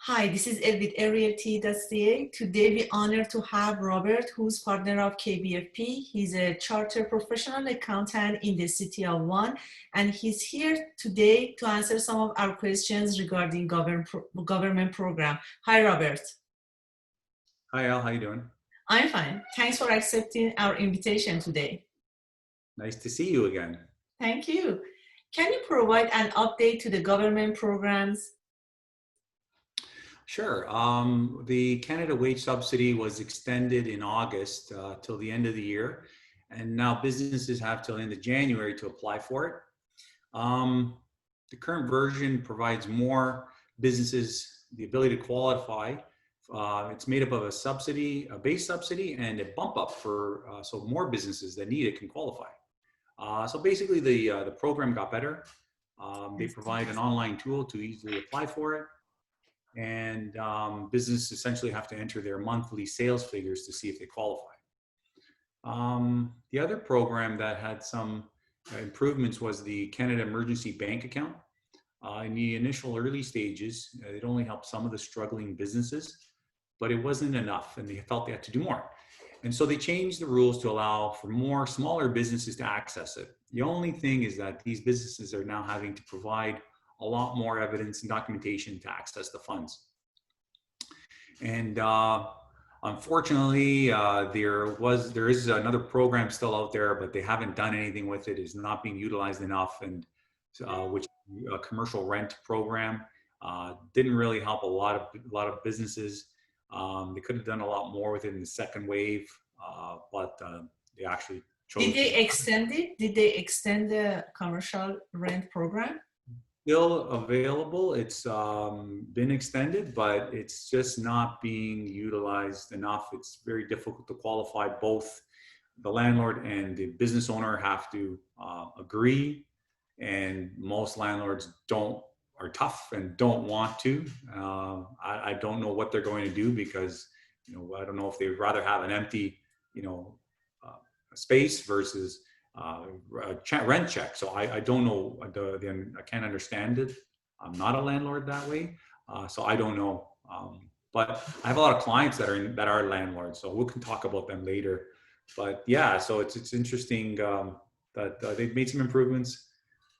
Hi, this is Elle with arealty.ca. Today we honor to have Robert, who's partner of KBFP. He's a chartered professional accountant in the city of One, and he's here today to answer some of our questions regarding government program. Hi, Robert. Hi, Elle. How you doing? I'm fine. Thanks for accepting our invitation today. Nice to see you again. Thank you. Can you provide an update to the government programs? Sure. The Canada Wage Subsidy was extended in August till the end of the year, and now businesses have till the end of January to apply for it. The current version provides more businesses the ability to qualify. It's made up of a subsidy, a base subsidy, and a bump up for so more businesses that need it can qualify. So basically, the program got better. They provide an online tool to easily apply for it. And businesses essentially have to enter their monthly sales figures to see if they qualify. The other program that had some improvements was the Canada Emergency Bank Account. In the initial early stages, it only helped some of the struggling businesses, but it wasn't enough, and they felt they had to do more. And so they changed the rules to allow for more smaller businesses to access it. The only thing is that these businesses are now having to provide a lot more evidence and documentation to access the funds. And unfortunately, there is another program still out there, but they haven't done anything with it. It's not being utilized enough, and which a commercial rent program didn't really help a lot of businesses. They could have done a lot more with it in the second wave, but they actually chose. Did they extend it? Did they extend the commercial rent program? Still available. It's been extended, but it's just not being utilized enough. It's very difficult to qualify. Both the landlord and the business owner have to agree, and most landlords are tough and don't want to. I don't know what they're going to do because I don't know if they'd rather have an empty space versus rent check. So I don't know. I can't understand it. I'm not a landlord that way, so I don't know. But I have a lot of clients that are landlords, so we can talk about them later. But yeah, so it's interesting that they've made some improvements,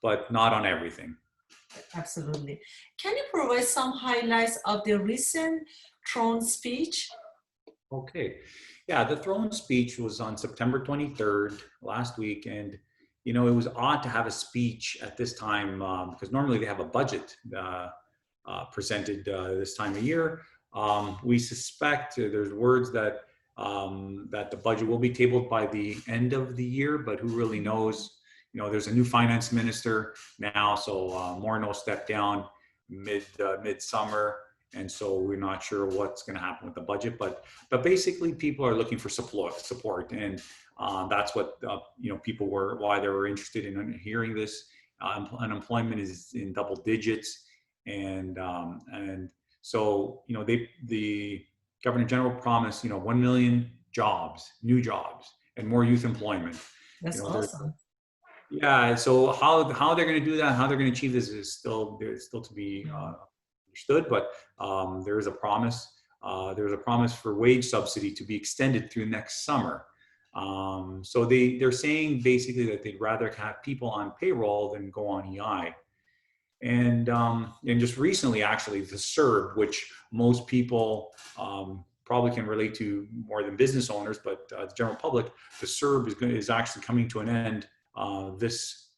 but not on everything. Absolutely. Can you provide some highlights of the recent throne speech? Okay. Yeah, the throne speech was on September 23rd last week, and it was odd to have a speech at this time because normally they have a budget presented this time of year. We suspect there's words that that the budget will be tabled by the end of the year, but who really knows? There's a new finance minister now, so Morneau stepped down mid-summer. And so we're not sure what's going to happen with the budget, but basically people are looking for support, and that's what people why they were interested in hearing this. Unemployment is in double digits, and so the Governor General promised 1 million new jobs, and more youth employment. That's awesome. Yeah. So how they're going to do that, how they're going to achieve this is still to be understood, but there is a promise. There's a promise for wage subsidy to be extended through next summer. So they're saying basically that they'd rather have people on payroll than go on EI. And just recently, actually, the CERB, which most people probably can relate to more than business owners, but the general public, the CERB is actually coming to an end this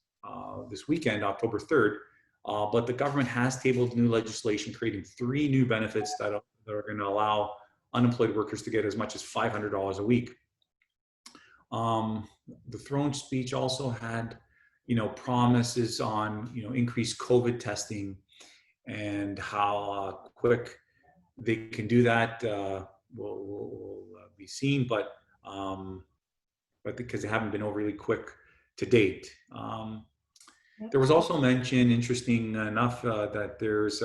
weekend, October 3rd. But the government has tabled new legislation creating 3 new benefits that are going to allow unemployed workers to get as much as $500 a week. The throne speech also had, promises on, increased COVID testing, and how quick they can do that will be seen, but because they haven't been overly quick to date. There was also mention, interesting enough, that there's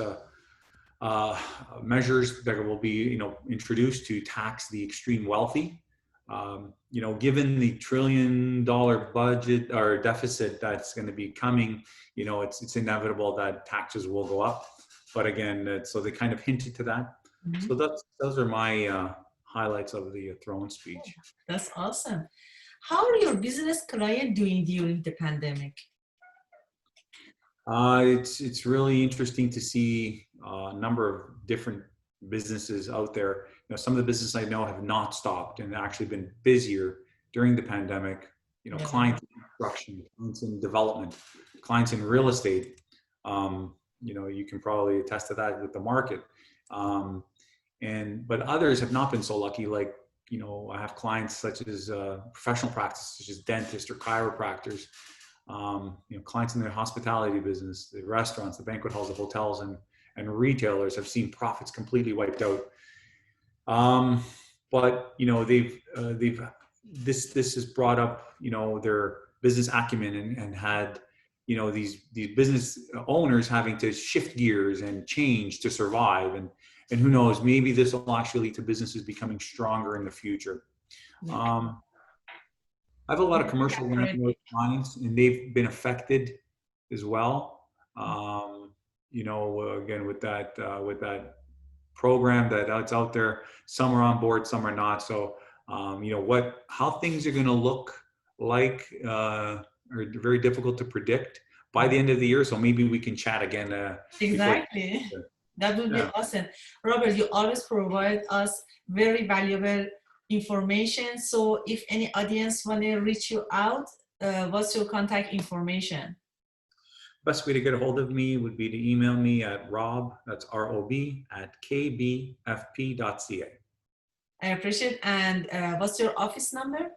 measures that will be, introduced to tax the extreme wealthy. Given the $1 trillion budget or deficit that's going to be coming, it's inevitable that taxes will go up. but again, so they kind of hinted to that. Mhm. So those are my highlights of the throne speech. That's awesome. How are your business clients doing during the pandemic? It's really interesting to see a number of different businesses out there. You know, some of the businesses I know have not stopped and actually been busier during the pandemic. You know, Yeah. clients in construction, clients in development, clients in real estate. You know, you can probably attest to that with the market. But others have not been so lucky. Like, you know, I have clients such as professional practices, such as dentists or chiropractors. You know, clients in the hospitality business, the restaurants, the banquet halls, the hotels, and retailers have seen profits completely wiped out. But you know, this has brought up, you know, their business acumen and had, you know, these business owners having to shift gears and change to survive. And who knows, maybe this will actually lead to businesses becoming stronger in the future. Yeah. I have a lot of commercial landlord clients, and they've been affected as well. You know, again with that program that's out there, some are on board, some are not. So, you know, how things are going to look like are very difficult to predict by the end of the year. So maybe we can chat again before. Exactly. That would be Yeah. awesome. Robert, you always provide us very valuable information. So if any audience want to reach you out, what's your contact information? Best way to get a hold of me would be to email me at rob, that's R-O-B, at kbfp.ca. I appreciate. And what's your office number?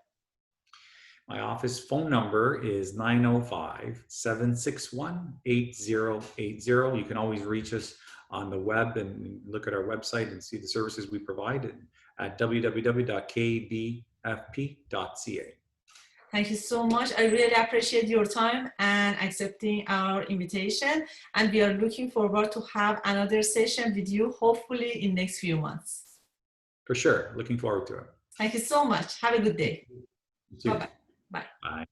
My office phone number is 905-761-8080. You can always reach us on the web and look at our website and see the services we provide at www.kbfp.ca. Thank you so much. I really appreciate your time and accepting our invitation. And we are looking forward to have another session with you, hopefully in next few months. For sure. Looking forward to it. Thank you so much. Have a good day. You too. Bye-bye. Bye. Bye.